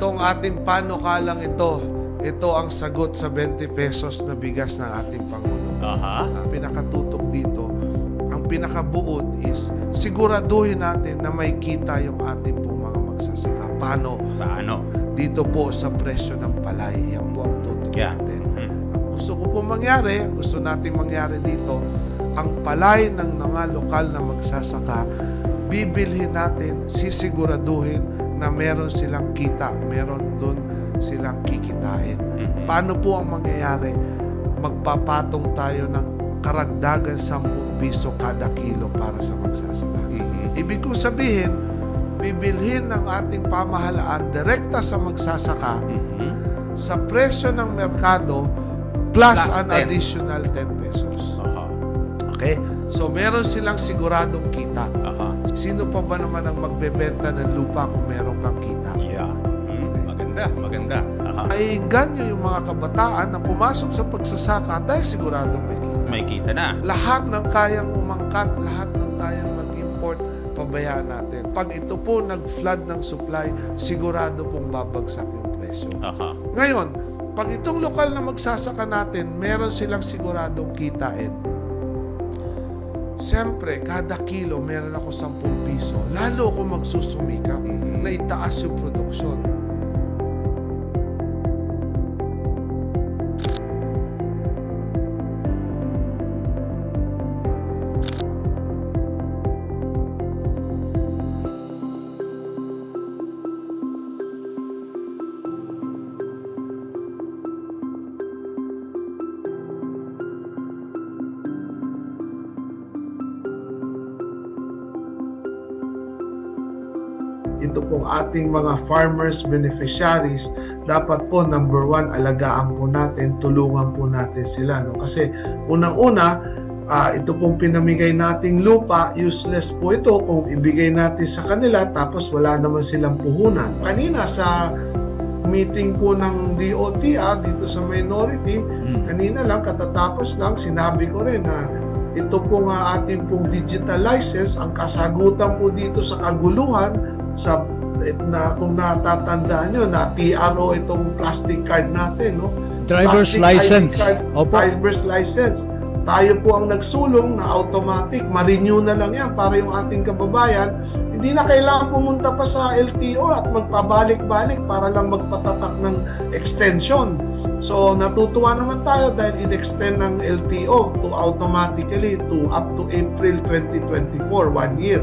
Itong ating panukalang ito ang sagot sa 20 pesos na bigas ng ating Pangulo. Ang pinakatutok dito, ang pinakabuod is siguraduhin natin na may kita yung ating pong mga magsasaka. Paano? Dito po sa presyo ng palay. Yan po ang tutok natin. Ang gusto ko po mangyari, gusto nating mangyari dito, ang palay ng mga lokal na magsasaka, bibilhin natin, sisiguraduhin na meron silang kita, meron dun silang kikitain. Paano po ang mangyayari? Magpapatong tayo ng karagdagan 10 piso kada kilo para sa magsasaka. Ibig kong sabihin, bibilhin ng ating pamahalaan direkta sa magsasaka sa presyo ng merkado plus an 10. additional 10 pesos. Okay? So, meron silang siguradong kita. Sino pa ba naman ang magbebenta ng lupa kung meron kang kita? Maganda. Maiinganyo yung mga kabataan na pumasok sa pagsasaka dahil siguradong may kita. May kita na. Lahat ng kayang umangkat, lahat ng kayang mag-import, pabayaan natin. Pag ito po nag-flood ng supply, sigurado pong babagsak yung presyo. Ngayon, pag itong lokal na magsasaka natin, meron silang siguradong kitain. Siyempre, kada kilo meron ako 10 piso. Lalo ako magsusumikap na itaas yung produksyon. Ito pong ating mga farmers beneficiaries, dapat po number 1, alagaan po natin, tulungan po natin sila. No? Kasi unang-una, ito pong pinamigay nating lupa, useless po ito kung ibigay natin sa kanila tapos wala naman silang puhunan. Kanina sa meeting po ng DOTR dito sa minority, kanina lang, katatapos lang, sinabi ko rin na ito po nga ating pong digital license, ang kasagutan po dito sa kaguluhan, kung natatandaan nyo, na TRO itong plastic card natin, no? Driver's Plastic license. ID card, Opo. driver's license. Tayo po ang nagsulong na automatic, ma-renew na lang yan para yung ating kababayan. Hindi na kailangan pumunta pa sa LTO at magpabalik-balik para lang magpatatak ng extension. So, natutuwa naman tayo dahil in-extend ng LTO to automatically to up to April 2024, 1 year.